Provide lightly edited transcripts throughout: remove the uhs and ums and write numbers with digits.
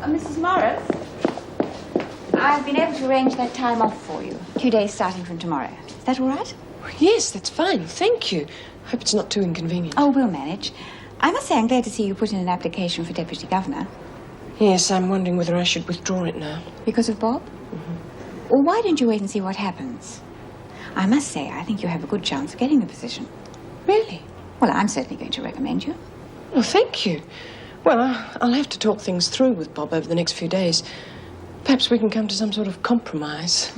Mrs. Morris? I've been able to arrange that time off for you. 2 days starting from tomorrow. Is that all right? Yes, that's fine. Thank you. Hope it's not too inconvenient. Oh, we'll manage. I must say I'm glad to see you put in an application for Deputy Governor. Yes, I'm wondering whether I should withdraw it now. Because of Bob? Mm-hmm. Well, why don't you wait and see what happens? I must say, I think you have a good chance of getting the position. Really? Well, I'm certainly going to recommend you. Well, thank you. Well, I'll have to talk things through with Bob over the next few days. Perhaps we can come to some sort of compromise.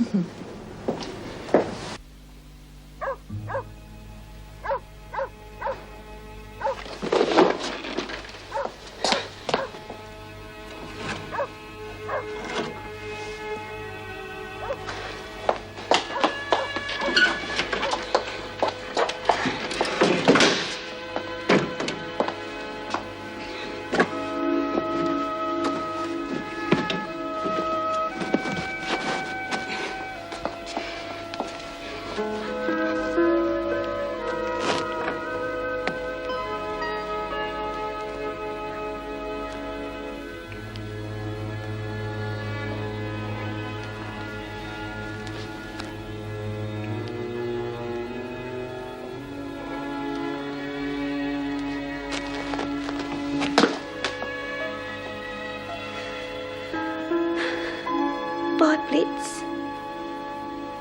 Bye, Blitz.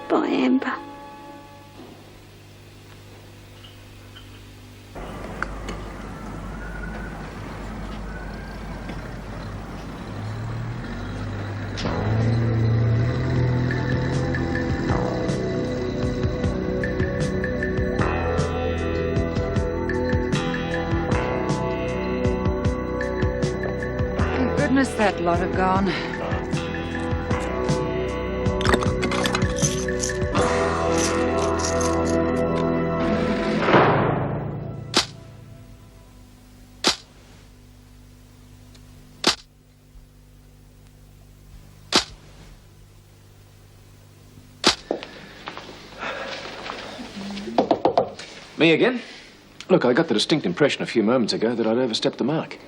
Bye, Amber. Thank goodness that lot have gone. Me again? Look, I got the distinct impression a few moments ago that I'd overstepped the mark.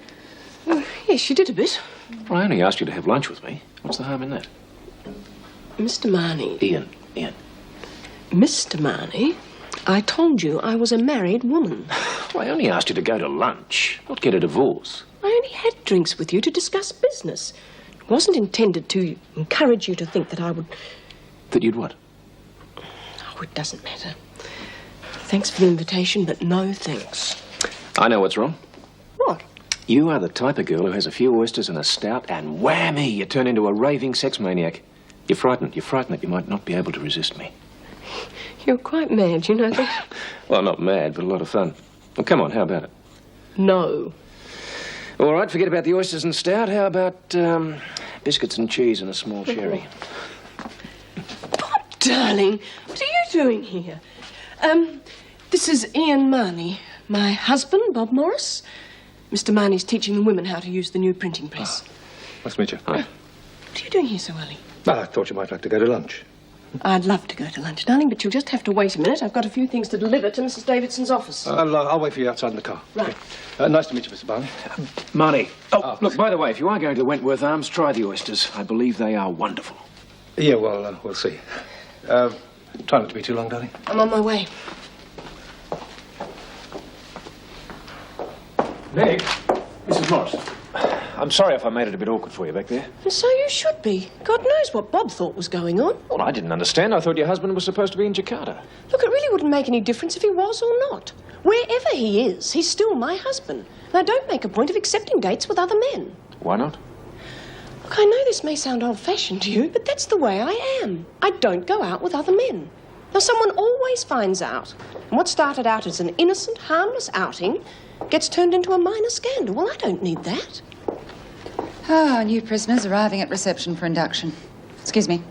Yes, you did a bit. Well, I only asked you to have lunch with me. What's the harm in that? Mr. Marnie. Ian. Mr. Marnie, I told you I was a married woman. Well, I only asked you to go to lunch, not get a divorce. I only had drinks with you to discuss business. It wasn't intended to encourage you to think that I would... That you'd what? Oh, it doesn't matter. Thanks for the invitation, but no thanks. I know what's wrong. What? You are the type of girl who has a few oysters and a stout, and whammy, you turn into a raving sex maniac. You're frightened that you might not be able to resist me. You're quite mad, you know that? Well, not mad, but a lot of fun. Well, come on, how about it? No. All right, forget about the oysters and stout. How about biscuits and cheese and a small sherry? Bob, darling, what are you doing here? This is Ian Marnie, my husband, Bob Morris. Mr. Marnie's teaching the women how to use the new printing press. Nice to meet you. Hi. What are you doing here so early? Well, I thought you might like to go to lunch. I'd love to go to lunch, darling, but you'll just have to wait a minute. I've got a few things to deliver to Mrs. Davidson's office. I'll wait for you outside in the car. Right. Okay. Nice to meet you, Mr. Barney. Marnie. Oh, look, by the way, if you are going to the Wentworth Arms, try the oysters. I believe they are wonderful. Yeah, well, we'll see. Try not to be too long, darling. I'm on my way. Meg, Mrs. Morris. I'm sorry if I made it a bit awkward for you back there. And so you should be. God knows what Bob thought was going on. Well, I didn't understand. I thought your husband was supposed to be in Jakarta. Look, it really wouldn't make any difference if he was or not. Wherever he is, he's still my husband. And I don't make a point of accepting dates with other men. Why not? Look, I know this may sound old-fashioned to you, but that's the way I am. I don't go out with other men. Now, someone always finds out. And what started out as an innocent, harmless outing gets turned into a minor scandal. Well, I don't need that. Ah, new prisoners arriving at reception for induction. Excuse me.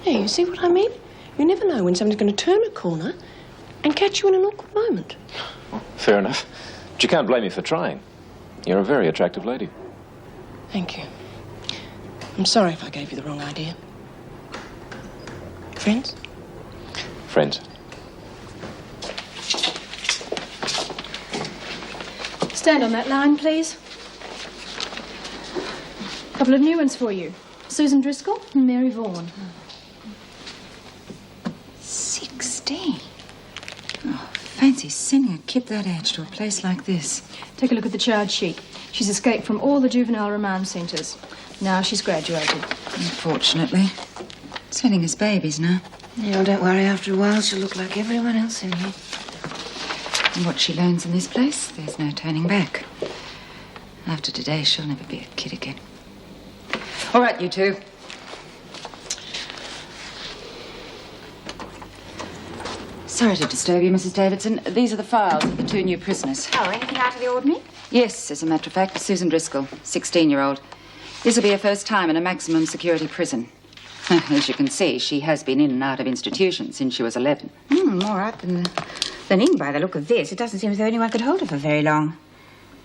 Hey, you see what I mean? You never know when someone's going to turn a corner and catch you in an awkward moment. Well, fair enough. But you can't blame me for trying. You're a very attractive lady. Thank you. I'm sorry if I gave you the wrong idea. Friends? Friends. Stand on that line, please. Couple of new ones for you. Susan Driscoll and Mary Vaughan. 16. Oh, fancy sending a kid that age to a place like this. Take a look at the charge sheet. She's escaped from all the juvenile remand centres. Now she's graduated. Unfortunately. Sending us babies now. Yeah, well, don't worry. After a while, she'll look like everyone else in here. And what she learns in this place, there's no turning back. After today, she'll never be a kid again. All right, you two. Sorry to disturb you, Mrs. Davidson. These are the files of the 2 new prisoners. Oh, anything out of the ordinary? Yes, as a matter of fact, Susan Driscoll, 16-year-old. This will be her first time in a maximum security prison. As you can see, she has been in and out of institutions since she was 11. More out than in by the look of this. It doesn't seem as though anyone could hold her for very long.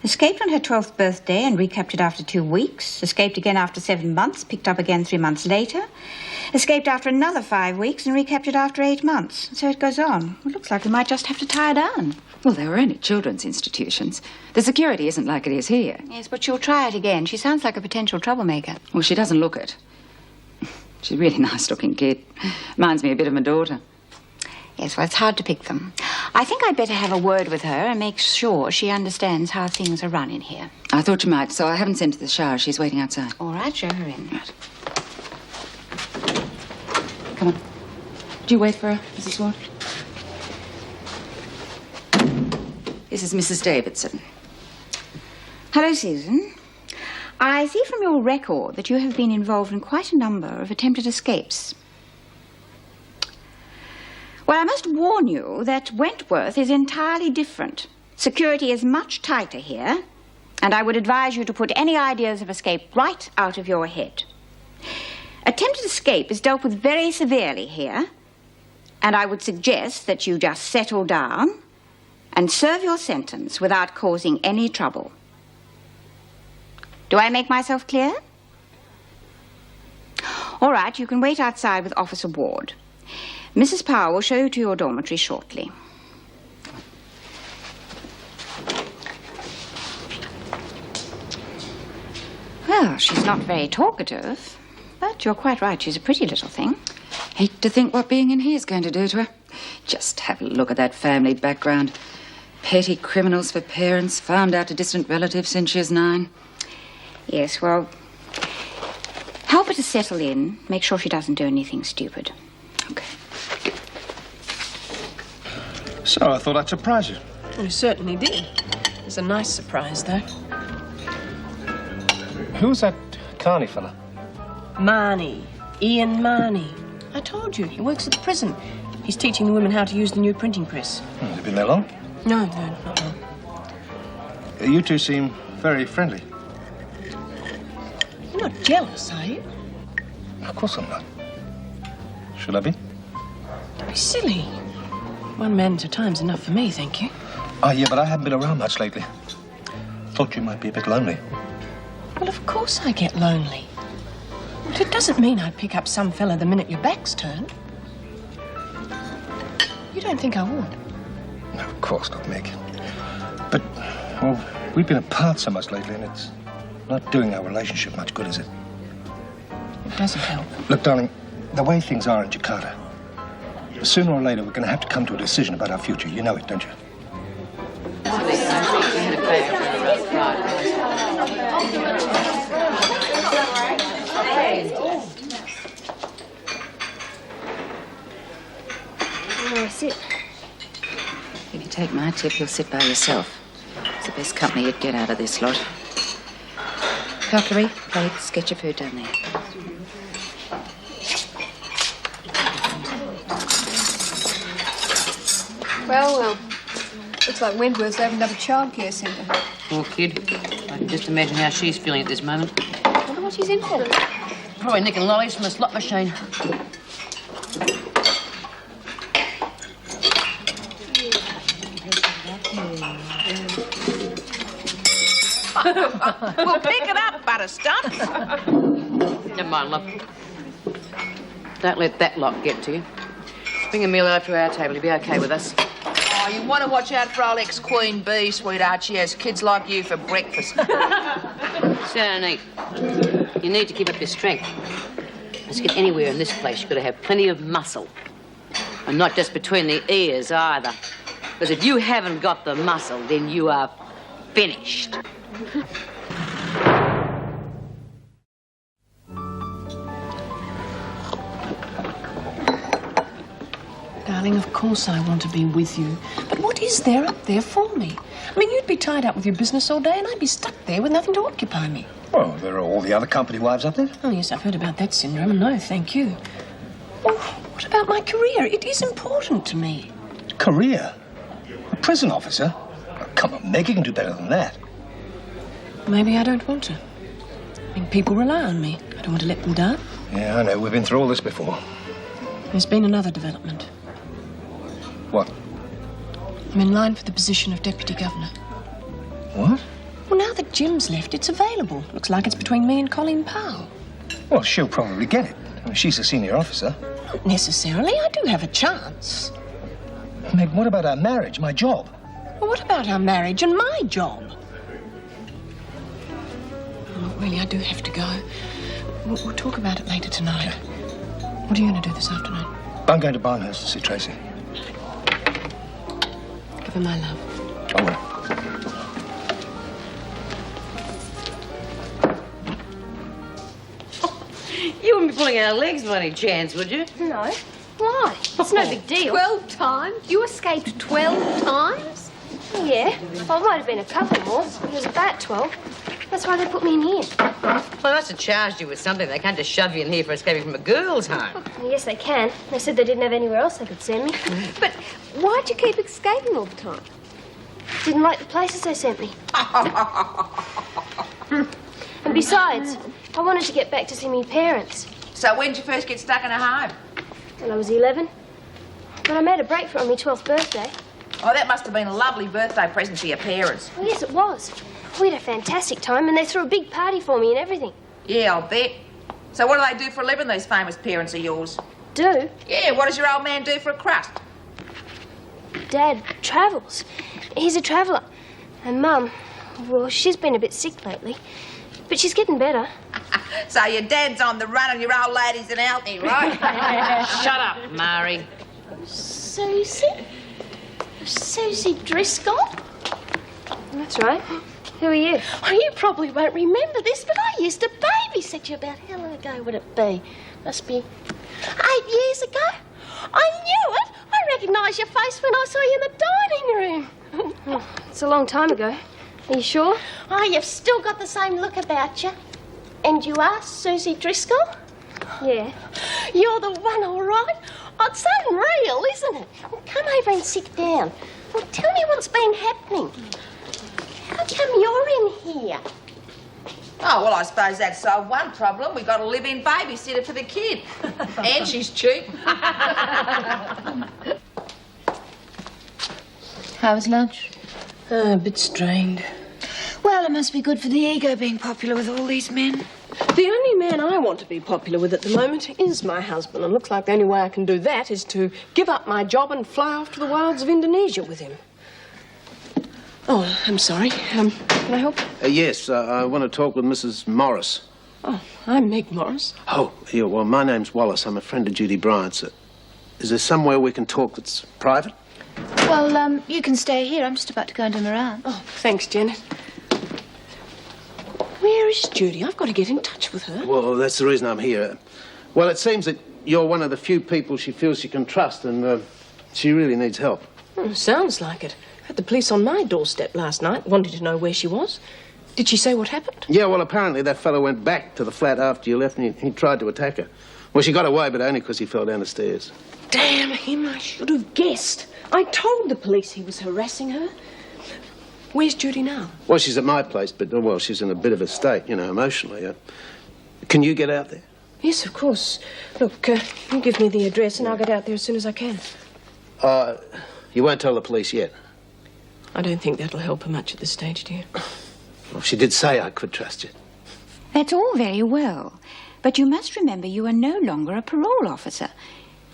Escaped on her 12th birthday and recaptured after 2 weeks. Escaped again after 7 months, picked up again 3 months later. Escaped after another 5 weeks and recaptured after 8 months. So it goes on. It looks like we might just have to tie her down. Well, they were only children's institutions. The security isn't like it is here. Yes, but she'll try it again. She sounds like a potential troublemaker. Well, she doesn't look it. She's a really nice-looking kid. Reminds me a bit of my daughter. Yes, well, it's hard to pick them. I think I'd better have a word with her and make sure she understands how things are run in here. I thought you might, so I haven't sent her to the shower. She's waiting outside. All right, show her in. Right. Come on. Do you wait for her, Mrs. Ward? This is Mrs. Davidson. Hello, Susan. I see from your record that you have been involved in quite a number of attempted escapes. Well, I must warn you that Wentworth is entirely different. Security is much tighter here, and I would advise you to put any ideas of escape right out of your head. Attempted escape is dealt with very severely here, and I would suggest that you just settle down and serve your sentence without causing any trouble. Do I make myself clear? All right, you can wait outside with Officer Ward. Mrs. Power will show you to your dormitory shortly. Well, she's not very talkative, but you're quite right. She's a pretty little thing. Hate to think what being in here is going to do to her. Just have a look at that family background. Petty criminals for parents, farmed out to distant relatives since she was 9. Yes, well, help her to settle in. Make sure she doesn't do anything stupid. Okay. So I thought I'd surprise you. You certainly did. It's a nice surprise, though. Who's that Carney fella? Marnie. Ian Marnie. I told you, he works at the prison. He's teaching the women how to use the new printing press. Has he been there long? No, not long. You two seem very friendly. You're not jealous, are you? Of course I'm not. Should I be? Don't be silly. One man at a time's enough for me, thank you. Oh, yeah, but I haven't been around much lately. Thought you might be a bit lonely. Well, of course I get lonely. But it doesn't mean I'd pick up some fella the minute your back's turned. You don't think I would? No, of course not, Meg. But, well, we've been apart so much lately, and it's not doing our relationship much good, is it? It doesn't help. Look, darling, the way things are in Jakarta, sooner or later we're going to have to come to a decision about our future. You know it, don't you? Sit. If you take my tip, you'll sit by yourself. It's the best company you'd get out of this lot. Cutlery, plates, get your food down there. Well. Looks like Wentworth's opened up a childcare centre. Poor kid. I can just imagine how she's feeling at this moment. I wonder what she's in for. Probably nicking lollies from a slot machine. Well, pick it up, Butterstump. Never mind, love. Don't let that lot get to you. Bring a meal over to our table. You'll be okay with us. Oh, you want to watch out for old ex-Queen Bee, sweetheart. She has kids like you for breakfast. Sit down and eat. You need to keep up your strength. Let's get anywhere in this place, you've got to have plenty of muscle. And not just between the ears either. Because if you haven't got the muscle, then you are finished. Darling, of course I want to be with you. But what is there up there for me? I mean, you'd be tied up with your business all day and I'd be stuck there with nothing to occupy me. Well, there are all the other company wives up there. Oh, yes, I've heard about that syndrome. No, thank you. Oh, what about my career? It is important to me. Career? A prison officer? Oh, come on, Meg, you can do better than that. Maybe I don't want to. I mean, people rely on me. I don't want to let them down. Yeah, I know. We've been through all this before. There's been another development. What? I'm in line for the position of Deputy Governor. What? Well, now that Jim's left, it's available. Looks like it's between me and Colleen Powell. Well, she'll probably get it. She's a senior officer. Not necessarily. I do have a chance. Meg, what about our marriage, my job? Well, what about our marriage and my job? Oh, really, I do have to go. We'll talk about it later tonight. What are you going to do this afternoon? I'm going to Barnhurst to see Tracy. Give her my love. I will. You wouldn't be pulling our legs by any chance, would you? No. Why? It's no big deal. 12 times? You escaped 12 times? Yeah. Well, might have been a couple more. It was about 12. That's why they put me in here. Well, they must have charged you with something. They can't just shove you in here for escaping from a girl's home. Well, yes, they can. They said they didn't have anywhere else they could send me. But why'd you keep escaping all the time? Didn't like the places they sent me. And besides, I wanted to get back to see my parents. So when did you first get stuck in a home? When I was 11. But I made a break for it on my 12th birthday. Oh, that must have been a lovely birthday present for your parents. Well, yes, it was. We had a fantastic time and they threw a big party for me and everything. Yeah, I'll bet. So what do they do for a living, these famous parents of yours? Do? Yeah, what does your old man do for a crust? Dad travels. He's a traveller. And Mum, well, she's been a bit sick lately. But she's getting better. So your dad's on the run and your old lady's an healthy, right? Shut up, Mari. Susie? Susie Driscoll? That's right. Who are you? Oh, you probably won't remember this, but I used to babysit you about how long ago would it be? Must be 8 years ago. I knew it. I recognised your face when I saw you in the dining room. Oh, it's a long time ago. Are you sure? Oh, you've still got the same look about you. And you are Susie Driscoll? Yeah. You're the one, all right. Oh, it's unreal, isn't it? Well, come over and sit down. Well, tell me what's been happening. How come you're in here? Oh, well, I suppose that's solved one problem. We've got a live-in babysitter for the kid. And she's cheap. How was lunch? A bit strained. Well, it must be good for the ego being popular with all these men. The only man I want to be popular with at the moment is my husband, and looks like the only way I can do that is to give up my job and fly off to the wilds of Indonesia with him. Oh, I'm sorry. Can I help? Yes, I want to talk with Mrs. Morris. Oh, I'm Meg Morris. Oh, yeah, well, my name's Wallace. I'm a friend of Judy Bryant's. Is there somewhere we can talk that's private? Well, you can stay here. I'm just about to go and do my rounds. Oh, thanks, Janet. Where is Judy? I've got to get in touch with her. Well, that's the reason I'm here. Well, it seems that you're one of the few people she feels she can trust, and she really needs help. Sounds like it. Had the police on my doorstep last night, wanted to know where she was. Did she say what happened? Yeah, well, apparently that fellow went back to the flat after you left, and he tried to attack her. Well, she got away, but only because he fell down the stairs. Damn him, I should have guessed. I told the police he was harassing her. Where's Judy now? Well, she's at my place, but, well, she's in a bit of a state, you know, emotionally. Can you get out there? Yes, of course. Look, you give me the address and I'll get out there as soon as I can. You won't tell the police yet? I don't think that'll help her much at this stage, dear. Well, she did say I could trust you. That's all very well. But you must remember you are no longer a parole officer.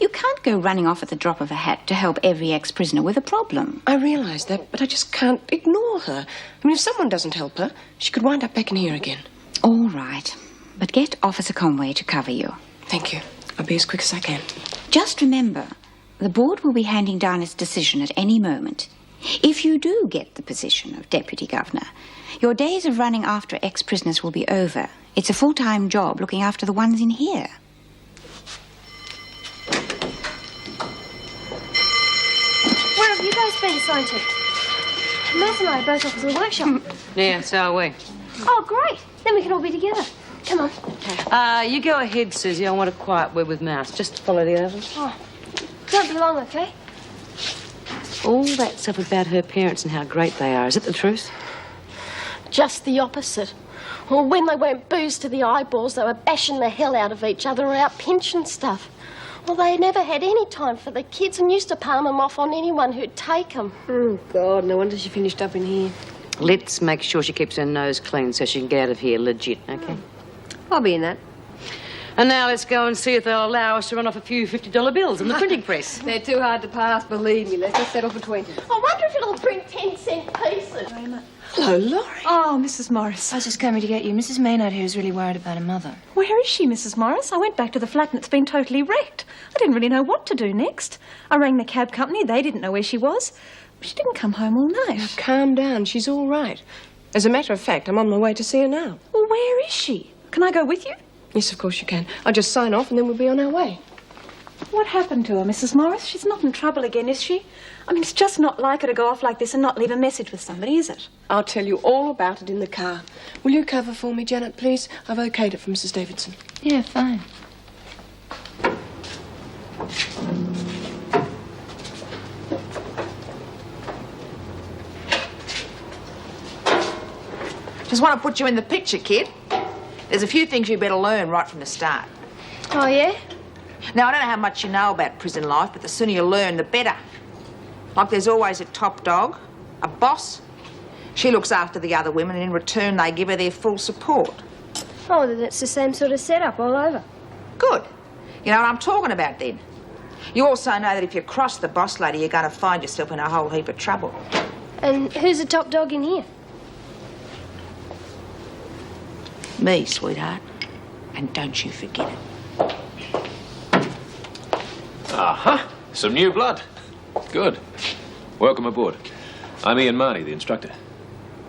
You can't go running off at the drop of a hat to help every ex-prisoner with a problem. I realise that, but I just can't ignore her. I mean, if someone doesn't help her, she could wind up back in here again. All right. But get Officer Conway to cover you. Thank you. I'll be as quick as I can. Just remember, the board will be handing down its decision at any moment. If you do get the position of Deputy Governor, your days of running after ex-prisoners will be over. It's a full-time job looking after the ones in here. Where have you guys been assigned to? Matt and I are both off to the workshop. Yeah, so are we. Oh, great. Then we can all be together. Come on. You go ahead, Susie. I want a quiet word with Mouse. Just follow the others. Oh, don't be long, okay? All that stuff about her parents and how great they are, is it the truth? Just the opposite. Well, when they weren't boozed to the eyeballs, they were bashing the hell out of each other about pinching stuff. Well, they never had any time for the kids and used to palm them off on anyone who'd take them. Oh, God, no wonder she finished up in here. Let's make sure she keeps her nose clean so she can get out of here legit, okay? I'll be in that. And now let's go and see if they'll allow us to run off a few $50 bills in the printing press. They're too hard to pass, believe me. Let's just settle for 20. I wonder if it'll bring 10-cent pieces. Hello, Laurie. Oh, Mrs. Morris. I was just coming to get you. Mrs. Maynard here is really worried about her mother. Where is she, Mrs. Morris? I went back to the flat and it's been totally wrecked. I didn't really know what to do next. I rang the cab company. They didn't know where she was. She didn't come home all night. Now, calm down. She's all right. As a matter of fact, I'm on my way to see her now. Well, where is she? Can I go with you? Yes, of course you can. I'll just sign off and then we'll be on our way. What happened to her, Mrs. Morris? She's not in trouble again, is she? I mean, it's just not like her to go off like this and not leave a message with somebody, is it? I'll tell you all about it in the car. Will you cover for me, Janet, please? I've okayed it for Mrs. Davidson. Yeah, fine. Just want to put you in the picture, kid. There's a few things you better learn right from the start. Oh, yeah? Now, I don't know how much you know about prison life, but the sooner you learn, the better. Like there's always a top dog, a boss. She looks after the other women, and in return, they give her their full support. Oh, then it's the same sort of setup all over. Good. You know what I'm talking about, then. You also know that if you cross the boss lady, you're going to find yourself in a whole heap of trouble. And who's the top dog in here? Me, sweetheart. And don't you forget it. Aha! Some new blood. Good. Welcome aboard. I'm Ian Marty, the instructor.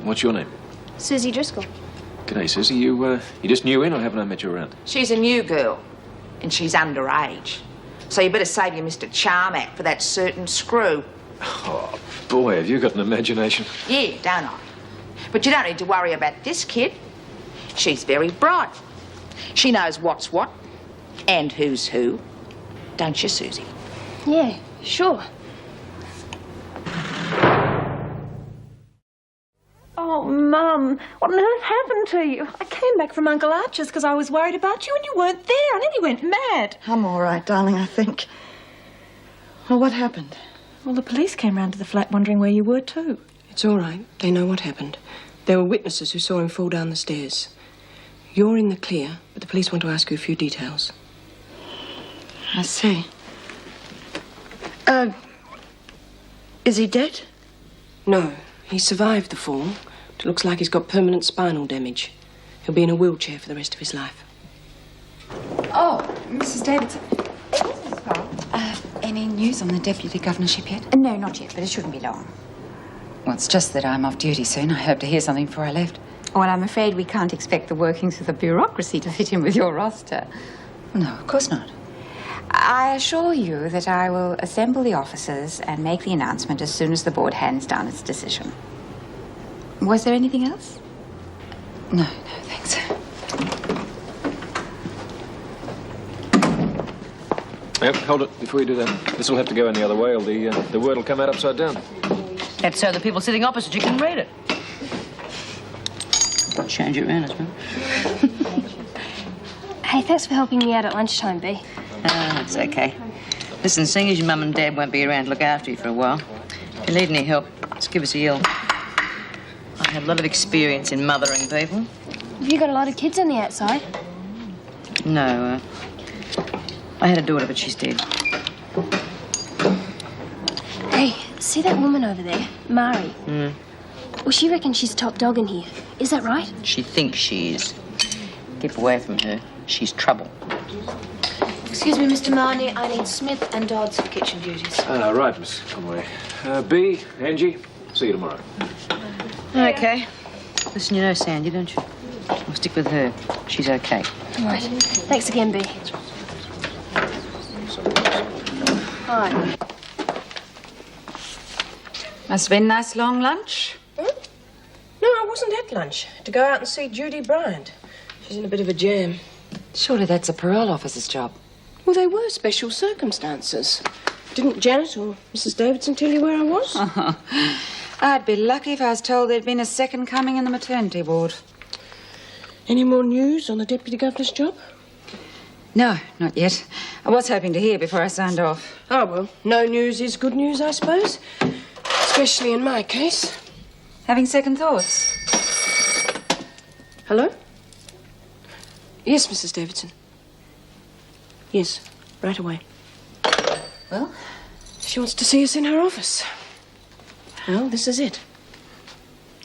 What's your name? Susie Driscoll. G'day, Susie. You just new in, or haven't I met you around? She's a new girl, and she's underage. So you better save your Mr. Charmack for that certain screw. Oh, boy, have you got an imagination. Yeah, don't I? But you don't need to worry about this kid. She's very bright. She knows what's what and who's who. Don't you, Susie? Yeah, sure. Oh, Mum, what on earth happened to you? I came back from Uncle Archer's because I was worried about you and you weren't there. I nearly went mad. I'm all right, darling, I think. Well, what happened? Well, the police came round to the flat wondering where you were too. It's all right. They know what happened. There were witnesses who saw him fall down the stairs. You're in the clear, but the police want to ask you a few details. I see. Is he dead? No, he survived the fall. It looks like he's got permanent spinal damage. He'll be in a wheelchair for the rest of his life. Oh, Mrs. Davidson. Any news on the deputy governorship yet? No, not yet, but it shouldn't be long. Well, it's just that I'm off duty soon. I hope to hear something before I left. Well, I'm afraid we can't expect the workings of the bureaucracy to fit in with your roster. No, of course not. I assure you that I will assemble the officers and make the announcement as soon as the board hands down its decision. Was there anything else? No, thanks. Yep, hold it before you do that. This will have to go in the other way, or the word will come out upside down. That's so the people sitting opposite you can read it. Change it around as well. Hey, thanks for helping me out at lunchtime, Bea. It's okay. Listen, seeing as your mum and dad won't be around to look after you for a while, if you need any help, just give us a yell. I have a lot of experience in mothering people. Have you got a lot of kids on the outside? No, I had a daughter, but she's dead. Hey, see that woman over there, Mari? Well, she reckons she's top dog in here. Is that right? She thinks she is. Keep away from her. She's trouble. Excuse me, Mr. Marnie. I need Smith and Dodds for kitchen duties. Right, Miss Conway. B, Angie, see you tomorrow. Okay. Listen, you know Sandy, don't you? We'll stick with her. She's okay. All right. Thanks again, B. Hi. Must have been a nice long lunch. No, I wasn't at lunch. To go out and see Judy Bryant. She's in a bit of a jam. Surely that's a parole officer's job. Well, they were special circumstances. Didn't Janet or Mrs. Davidson tell you where I was? I'd be lucky if I was told there'd been a second coming in the maternity ward. Any more news on the Deputy Governor's job? No, not yet. I was hoping to hear before I signed off. Oh, well, no news is good news, I suppose. Especially in my case. Having second thoughts? Hello? Yes, Mrs. Davidson. Yes, right away. Well? She wants to see us in her office. Well, this is it.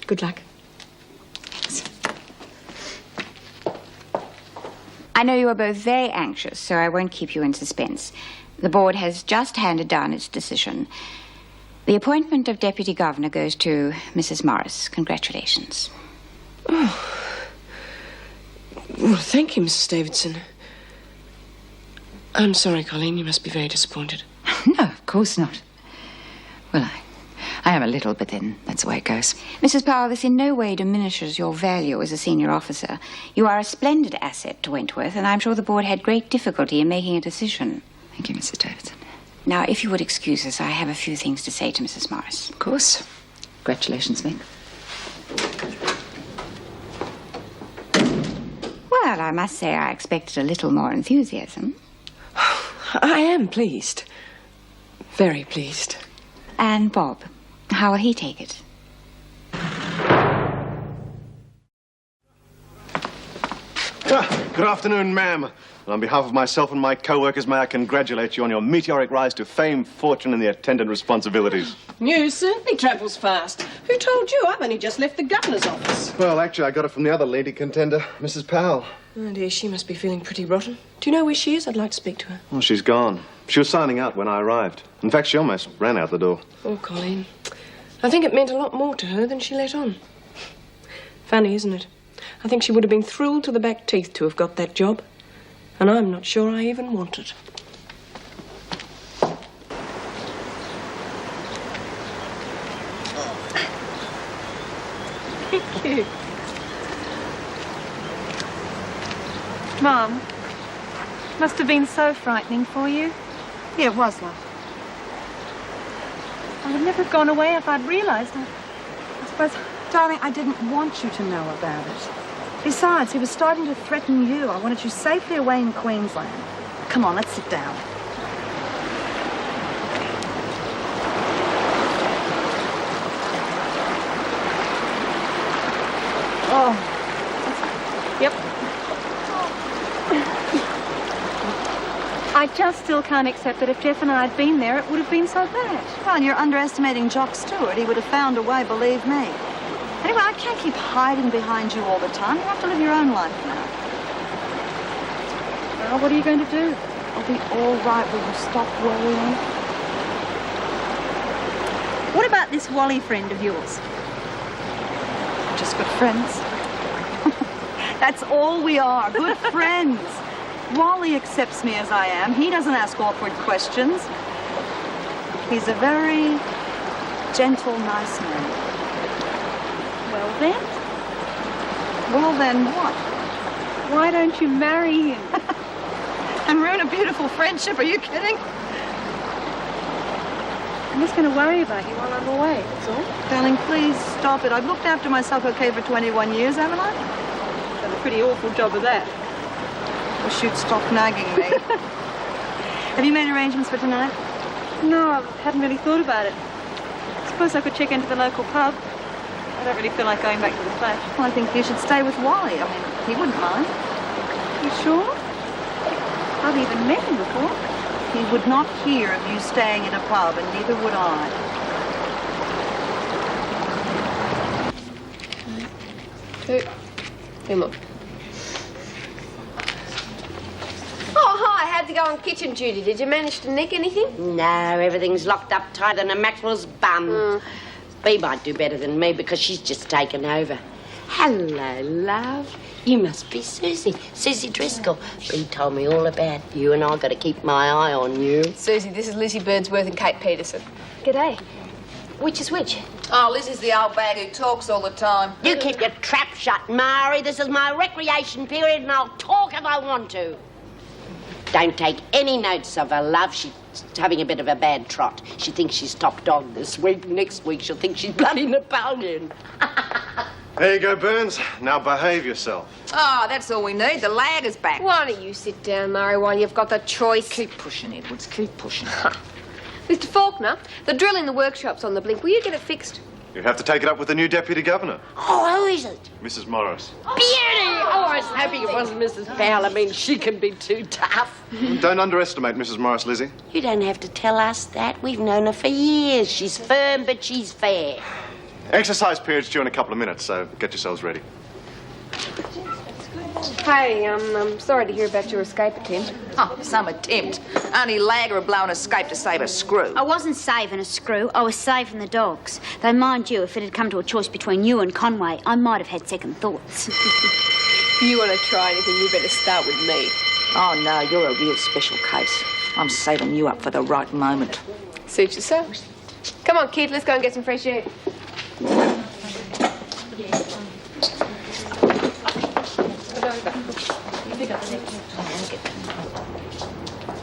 Good luck. I know you are both very anxious, so I won't keep you in suspense. The board has just handed down its decision. The appointment of Deputy Governor goes to Mrs. Morris. Congratulations. Oh. Well, thank you, Mrs. Davidson. I'm sorry, Colleen. You must be very disappointed. No, of course not. Well, I am a little, but then that's the way it goes. Mrs. Powell, this in no way diminishes your value as a senior officer. You are a splendid asset to Wentworth, and I'm sure the board had great difficulty in making a decision. Thank you, Mrs. Davidson. Now, if you would excuse us, I have a few things to say to Mrs. Morris. Of course. Congratulations, Mick. Well, I must say I expected a little more enthusiasm. I am pleased. Very pleased. And Bob, how will he take it? Good afternoon, ma'am. On behalf of myself and my co-workers, may I congratulate you on your meteoric rise to fame, fortune, and the attendant responsibilities. News certainly travels fast. Who told you? I've only just left the governor's office. Well, actually, I got it from the other lady contender, Mrs. Powell. Oh, dear, she must be feeling pretty rotten. Do you know where she is? I'd like to speak to her. Well, she's gone. She was signing out when I arrived. In fact, she almost ran out the door. Oh, Colleen. I think it meant a lot more to her than she let on. Funny, isn't it? I think she would have been thrilled to the back teeth to have got that job. And I'm not sure I even want it. Thank you. Mum, must have been so frightening for you. Yeah, it was, love. I would never have gone away if I'd realised. I suppose... Darling, I didn't want you to know about it. Besides, he was starting to threaten you. I wanted you safely away in Queensland. Come on, let's sit down. Oh. Yep. I just still can't accept that if Jeff and I had been there, it would have been so bad. Well, you're underestimating Jock Stewart. He would have found a way, believe me. Anyway, I can't keep hiding behind you all the time. You have to live your own life now. Well, what are you going to do? I'll be all right. Will you stop worrying? What about this Wally friend of yours? Just good friends. That's all we are, good friends. Wally accepts me as I am. He doesn't ask awkward questions. He's a very gentle, nice man. Well then? Well then what? Why don't you marry him? And ruin a beautiful friendship, are you kidding? I'm just going to worry about you while I'm away, that's all. Darling, please stop it. I've looked after myself okay for 21 years, haven't I? Done a pretty awful job of that. Wish you'd stop nagging me. Have you made arrangements for tonight? No, I hadn't really thought about it. Suppose I could check into the local pub. I don't really feel like going back to the flat. Well, I think you should stay with Wally. I mean, he wouldn't mind. You sure? I've even met him before. He would not hear of you staying in a pub, and neither would I. Hey, look. had to go on kitchen duty. Did you manage to nick anything? No, everything's locked up tighter than a Maxwell's bum. Bea might do better than me because she's just taken over. Hello, love. You must be Susie. Susie Driscoll. Bea told me all about you, and I've got to keep my eye on you. Susie, this is Lizzie Birdsworth and Kate Peterson. G'day. Which is which? Oh, Lizzie's the old bag who talks all the time. You keep your trap shut, Mari. This is my recreation period, and I'll talk if I want to. Don't take any notice of her, love. She's having a bit of a bad trot. She thinks she's top dog this week. Next week, she'll think she's bloody Napoleon. There you go, Burns. Now behave yourself. Oh, that's all we need. The lag is back. Why don't you sit down, Murray, while you've got the choice? Keep pushing, Edwards. Keep pushing. Mr. Faulkner, the drill in the workshop's on the blink. Will you get it fixed? You have to take it up with the new Deputy Governor, Oh, who is it? Mrs. Morris. Beauty! Oh, I was hoping it wasn't Mrs. Powell. I mean, she can be too tough. Don't underestimate Mrs. Morris, Lizzie. You don't have to tell us that. We've known her for years. She's firm, but she's fair. Exercise period's due in a couple of minutes, so get yourselves ready. Hey, I'm sorry to hear about your escape attempt. Oh, some attempt. Only Lagger had blown escape to save a screw. I wasn't saving a screw. I was saving the dogs. Though, mind you, if it had come to a choice between you and Conway, I might have had second thoughts. If you want to try anything, you better start with me. Oh, no, you're a real special case. I'm saving you up for the right moment. Suit yourself. Come on, kid, let's go and get some fresh air.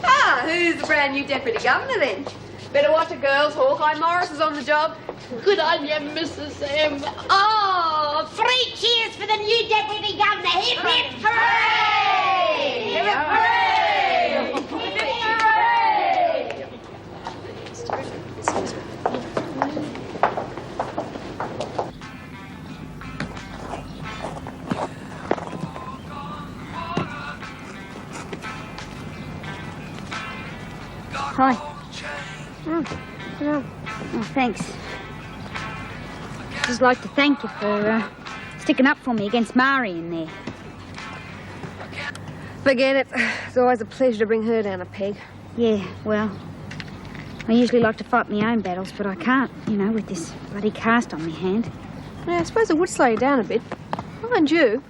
Ah, who's the brand new Deputy Governor then? Better watch it, girls. Hawkeye Morris is on the job. Good on you, Mrs. M. Oh, 3 cheers for the new Deputy Governor. Hip, hip, hooray! Hip, hip, hooray! Hip, hip, hooray! Hi. Hello. Oh, thanks. I'd just like to thank you for sticking up for me against Mari in there. Forget it. It's always a pleasure to bring her down a peg. Yeah, well, I usually like to fight my own battles, but I can't, you know, with this bloody cast on my hand. Yeah, I suppose it would slow you down a bit. Mind you,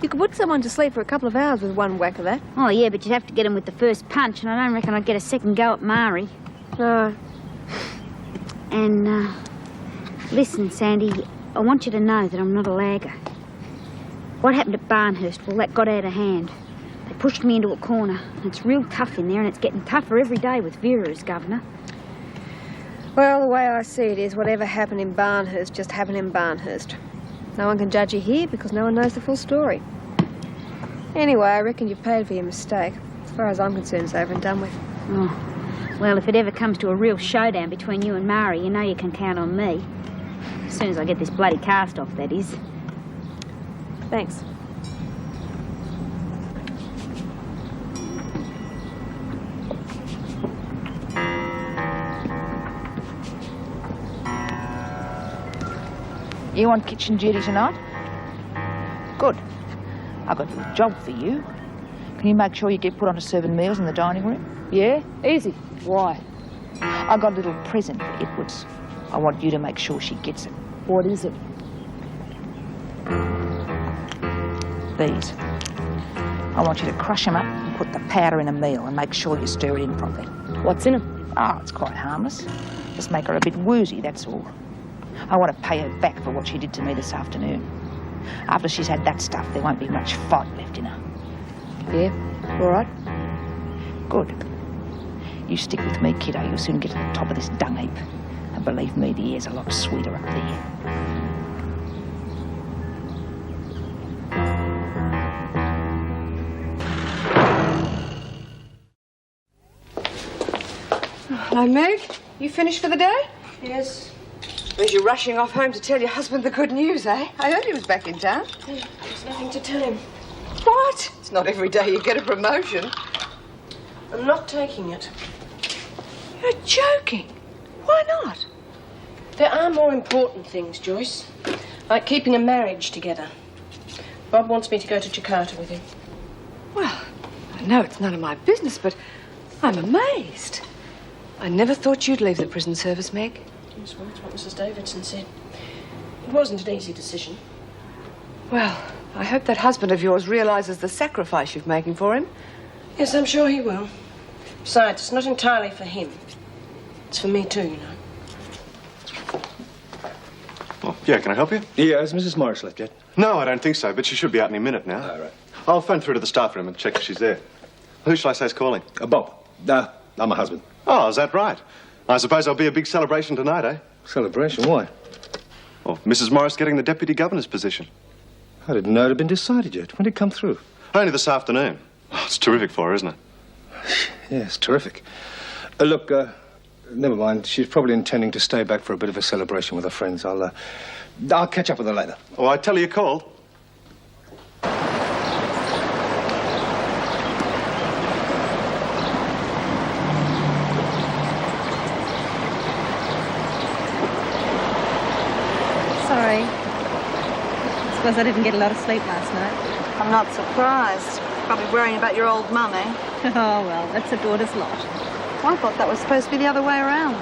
you could put someone to sleep for a couple of hours with one whack of that. Oh, yeah, but you'd have to get him with the first punch, and I don't reckon I'd get a second go at Mari. No. And, listen, Sandy, I want you to know that I'm not a lagger. What happened at Barnhurst, well, that got out of hand. They pushed me into a corner, and it's real tough in there, and it's getting tougher every day with Vera as governor. Well, the way I see it is whatever happened in Barnhurst just happened in Barnhurst. No one can judge you here because no one knows the full story. Anyway, I reckon you've paid for your mistake. As far as I'm concerned, it's over and done with. Oh, well, if it ever comes to a real showdown between you and Mari, you know you can count on me. As soon as I get this bloody cast off, that is. Thanks. You on kitchen duty tonight? Good. I've got a little job for you. Can you make sure you get put on to serving meals in the dining room? Yeah? Easy. Why? I got a little present for Edwards. I want you to make sure she gets it. What is it? These. I want you to crush them up and put the powder in a meal and make sure you stir it in properly. What's in them? Oh, it's quite harmless. Just make her a bit woozy, that's all. I want to pay her back for what she did to me this afternoon. After she's had that stuff, there won't be much fight left in her. Yeah? All right? Good. You stick with me, kiddo. You'll soon get to the top of this dung heap. And believe me, the air's a lot sweeter up there. Hello, Meg. You finished for the day? Yes. Suppose you're rushing off home to tell your husband the good news, eh? I heard he was back in town. There's nothing to tell him. What? It's not every day you get a promotion. I'm not taking it. You're joking. Why not? There are more important things, Joyce. Like keeping a marriage together. Bob wants me to go to Jakarta with him. Well, I know it's none of my business, but I'm amazed. I never thought you'd leave the prison service, Meg. Yes, well, that's what Mrs. Davidson said. It wasn't an easy decision. Well, I hope that husband of yours realises the sacrifice you're making for him. Yes, I'm sure he will. Besides, it's not entirely for him. It's for me too, you know. Oh, yeah, can I help you? Yeah, has Mrs. Morris left yet? No, I don't think so, but she should be out any minute now. All right. I'll phone through to the staff room and check if she's there. Who shall I say is calling? Bob. I'm a husband. Oh, is that right? I suppose there'll be a big celebration tonight, eh? Celebration? Why? Well, Mrs. Morris getting the deputy governor's position. I didn't know it had been decided yet. When did it come through? Only this afternoon. Oh, it's terrific for her, isn't it? Yeah, it's terrific. Look, never mind. She's probably intending to stay back for a bit of a celebration with her friends. I'll catch up with her later. Oh, I tell her you called. Sorry. I suppose I didn't get a lot of sleep last night. I'm not surprised. Probably worrying about your old mum, eh? Oh, well, that's a daughter's lot. I thought that was supposed to be the other way around.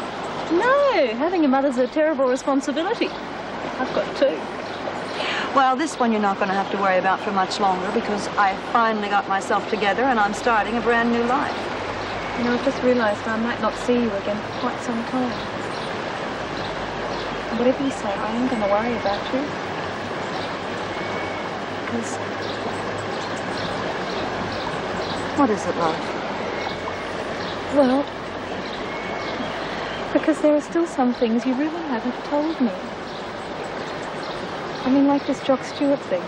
No, having a mother's a terrible responsibility. I've got two. Well, this one you're not going to have to worry about for much longer because I finally got myself together and I'm starting a brand new life. You know, I've just realised I might not see you again for quite some time. Whatever you say, I am going to worry about you. Because... What is it, love? Well, because there are still some things you really haven't told me. I mean, like this Jock Stewart thing.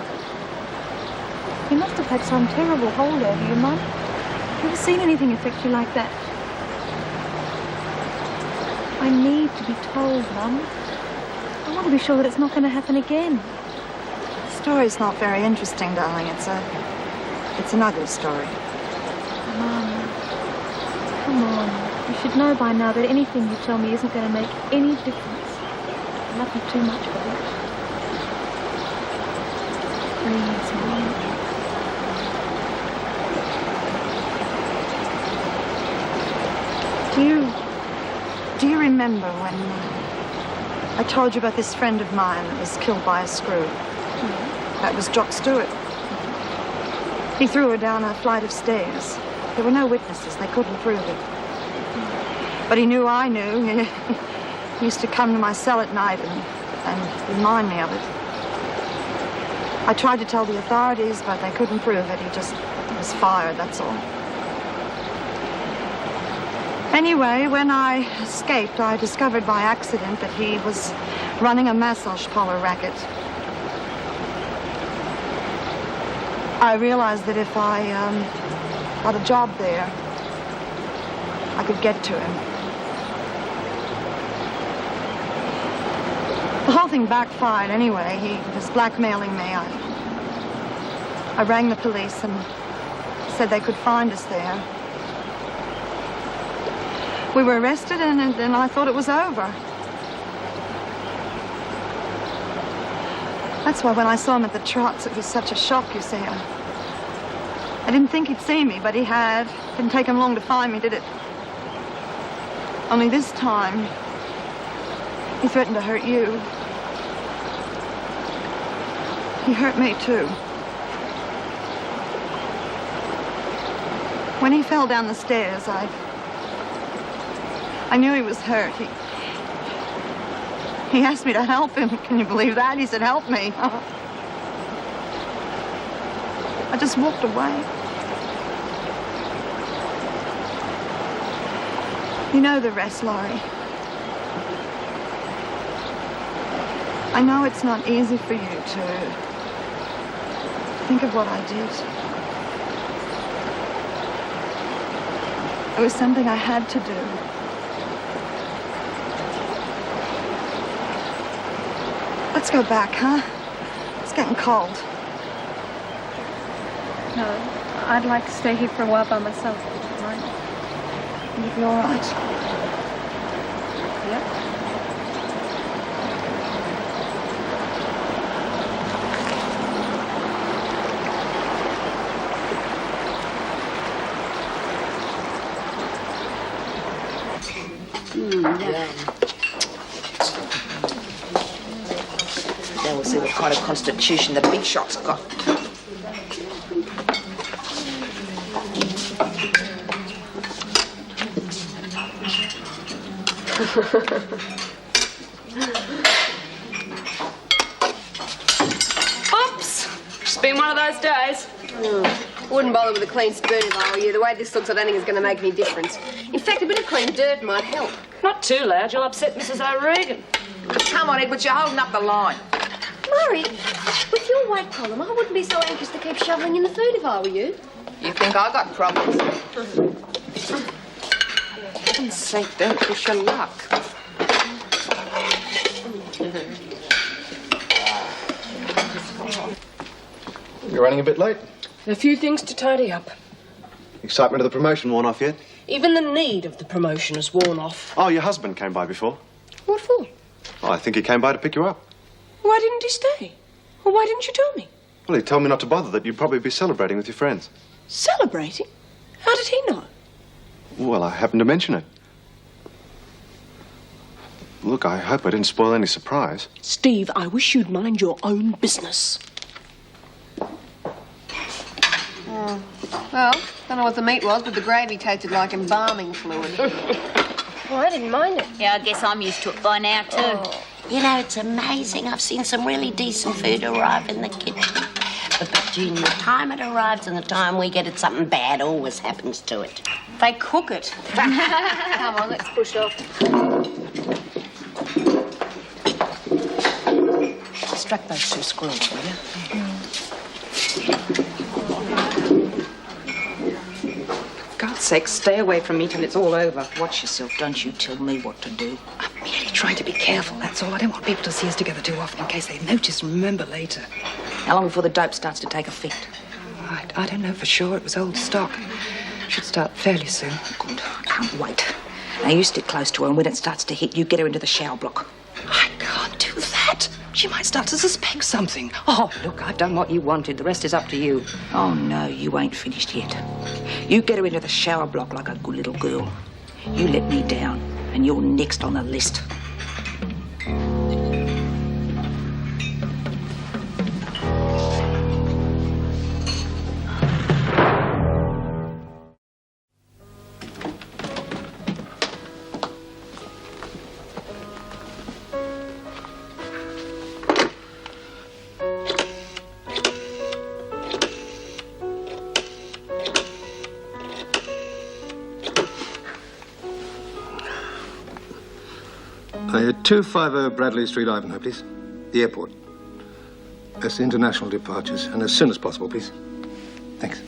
He must have had some terrible hold over you, Mum. Have you ever seen anything affect you like that? I need to be told, Mum. I want to be sure that it's not going to happen again. The story's not very interesting, darling. It's an ugly story. Mum, come on. You should know by now that anything you tell me isn't going to make any difference. I love you too much for that. Please, Mum. Do you remember when I told you about this friend of mine that was killed by a screw? That was Jock Stewart. He threw her down a flight of stairs. There were no witnesses. They couldn't prove it. But he knew I knew. He used to come to my cell at night and remind me of it. I tried to tell the authorities, but they couldn't prove it. He was fired, that's all. Anyway, when I escaped, I discovered by accident that he was running a massage parlor racket. I realized that if I got a job there, I could get to him. The whole thing backfired anyway. He was blackmailing me. I rang the police and said they could find us there. We were arrested and I thought it was over. That's why when I saw him at the Trots, it was such a shock, you see. I didn't think he'd see me, but he had. Didn't take him long to find me, did it? Only this time, he threatened to hurt you. He hurt me, too. When he fell down the stairs, I knew he was hurt. He asked me to help him. Can you believe that? He said, help me. I just walked away. You know the rest, Laurie. I know it's not easy for you to think of what I did. It was something I had to do. Let's go back, huh? It's getting cold. No, I'd like to stay here for a while by myself. Right? You'll be all right. Yeah. Now we'll see what kind of constitution the big shot's got. Oops! It's been one of those days. Wouldn't bother with a clean spoon if I were you. The way this looks, I don't think it's going to make any difference. In fact, a bit of clean dirt might help. Not too loud, you'll upset Mrs. O'Regan. Come on, Edward, you're holding up the line. Murray, with your weight column, I wouldn't be so anxious to keep shoveling in the food if I were you. You think I got problems? For heaven's sake, don't push your luck. You're running a bit late. A few things to tidy up. Excitement of the promotion worn off yet? Even the need of the promotion has worn off. Oh, your husband came by before. What for? Oh, I think he came by to pick you up. Why didn't he stay? Or why didn't you tell me? Well, he told me not to bother, that you'd probably be celebrating with your friends. Celebrating? How did he know? Well, I happened to mention it. Look, I hope I didn't spoil any surprise. Steve, I wish you'd mind your own business. Well, don't know what the meat was, but the gravy tasted like embalming fluid. Oh, I didn't mind it. Yeah, I guess I'm used to it by now, too. Oh. You know, it's amazing. I've seen some really decent food arrive in the kitchen. But between the time it arrives and the time we get it, something bad always happens to it. They cook it. Come on, let's push off. Strap those two screws, will you? For God's sake, stay away from me till it's all over. Watch yourself. Don't you tell me what to do. I'm merely trying to be careful, that's all. I don't want people to see us together too often in case they notice and remember later. How long before the dope starts to take effect? I don't know for sure. It was old stock. Should start fairly soon. Good. I can't wait. Now, you stick close to her, and when it starts to hit, you get her into the shower block. I can't do that. She might start to suspect something. Oh, look, I've done what you wanted. The rest is up to you. Oh, no, you ain't finished yet. You get her into the shower block like a good little girl. You let me down, and you're next on the list. I had 250 Bradley Street, Ivanhoe, please. The airport. That's the international departures, and as soon as possible, please. Thanks.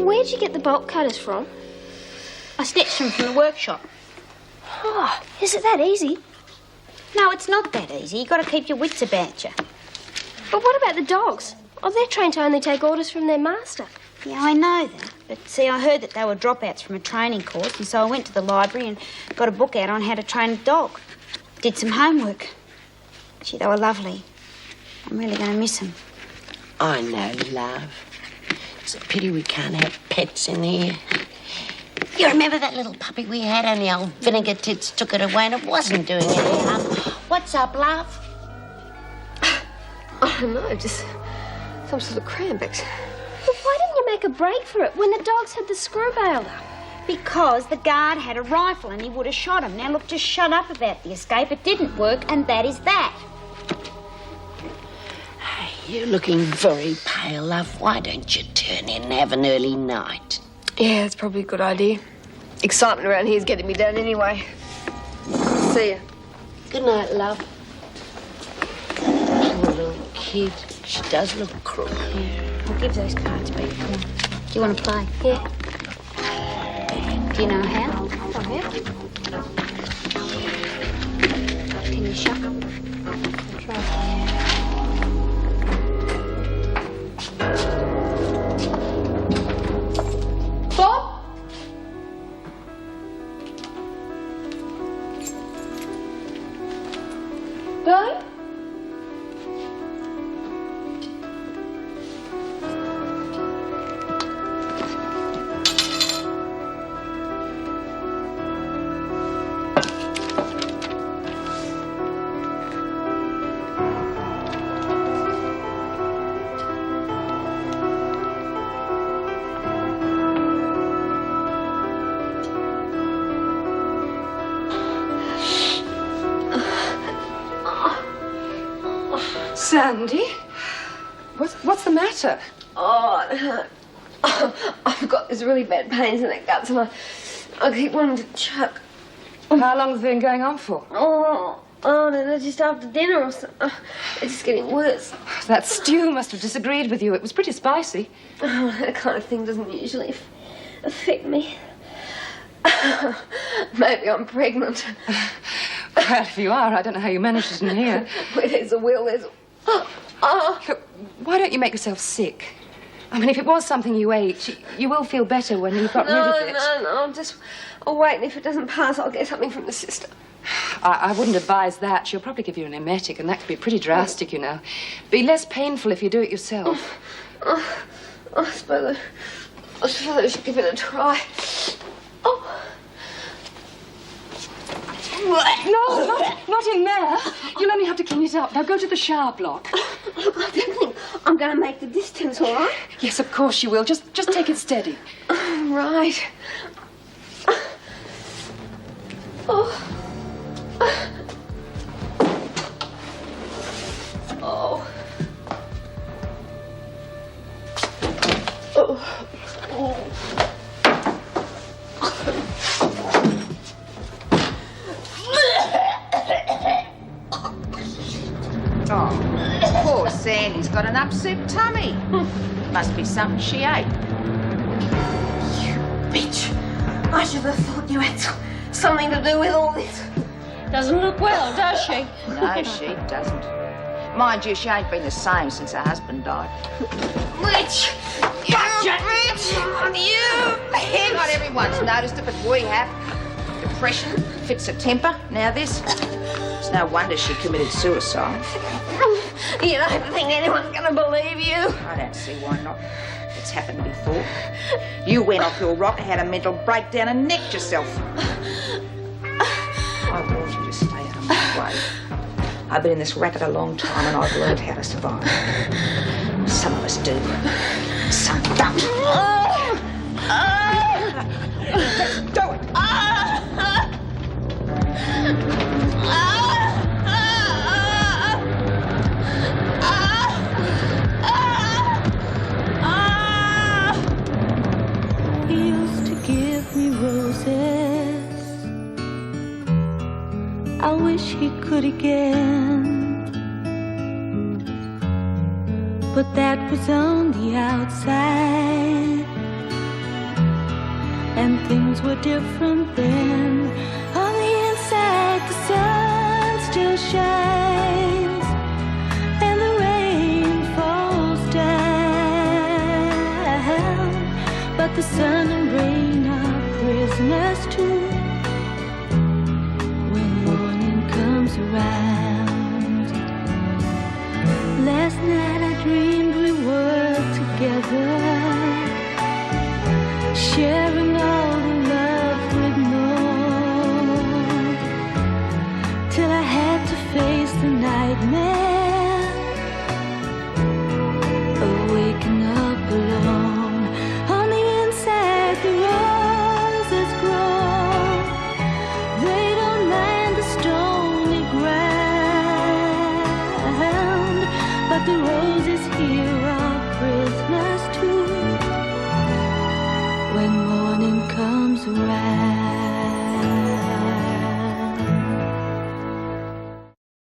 Where'd you get the bolt cutters from? I snatched them from the workshop. Oh, is it that easy? No, it's not that easy. You've got to keep your wits about you. But what about the dogs? Oh, they're trained to only take orders from their master. Yeah, I know that. But see, I heard that they were dropouts from a training course, and so I went to the library and got a book out on how to train a dog. Did some homework. Gee, they were lovely. I'm really going to miss them. I know, love. It's a pity we can't have pets in here. You remember that little puppy we had, only old Vinegar Tits took it away and it wasn't doing any harm. What's up, love? I don't know, just some sort of cramp. Well, why didn't you make a break for it when the dogs had the screw bailed up? Because the guard had a rifle and he would have shot him. Now, look, just shut up about the escape. It didn't work, and that is that. You're looking very pale, love. Why don't you turn in and have an early night? Yeah, it's probably a good idea. Excitement around here is getting me down anyway. See ya. Good night, love. Poor little kid. She does look crook. I'll give those cards back. Come on. Do you want to play? Yeah. Do you know how? Oh, yeah. Can you shuffle? I'll try. Bob? Darling? Sandy? What's the matter? Oh, it hurt. I've got this really bad pains in the guts and I keep wanting to choke. How long has it been going on for? Oh, no, just after dinner or something. It's just getting worse. That stew must have disagreed with you. It was pretty spicy. Oh, that kind of thing doesn't usually affect me. Maybe I'm pregnant. Well, if you are, I don't know how you managed it in here. Where there's a will, there's a... Look, why don't you make yourself sick? I mean, if it was something you ate, you will feel better when you've got rid of it. No, I'll wait, and if it doesn't pass, I'll get something from the sister. I wouldn't advise that. She'll probably give you an emetic, and that could be pretty drastic, you know. Be less painful if you do it yourself. I suppose I should give it a try. Oh. No, not in there. You'll only have to clean it up. Now go to the shower block. Look, I don't think I'm going to make the distance, all right? Yes, of course you will. Just take it steady. Right. Oh. Oh. Oh. Oh, poor Sandy's got an upset tummy. Must be something she ate. You bitch. I should have thought you had something to do with all this. Doesn't look well, does she? No, she doesn't. Mind you, she ain't been the same since her husband died. Witch! Gotcha! You! Not everyone's noticed it, but we have. Depression, fits of temper, now this. It's no wonder she committed suicide. You don't think anyone's going to believe you? I don't see why not. It's happened before. You went off your rocker, had a mental breakdown and nicked yourself. I warned you to stay out of my way. I've been in this racket a long time and I've learned how to survive. Some of us do. Some don't. Do it. He used to give me roses. I wish he could again. But that was on the outside, and things were different then. On the inside, the sun still shines, and the rain falls down. But the sun and rain are prisoners too when morning comes around. Last night I dreamed we were together, sharing all the love we'd known, till I had to face the nightmare of waking up alone. On the inside the roses grow, they don't mind the stony ground, but but the roses here are Christmas too. When morning comes around.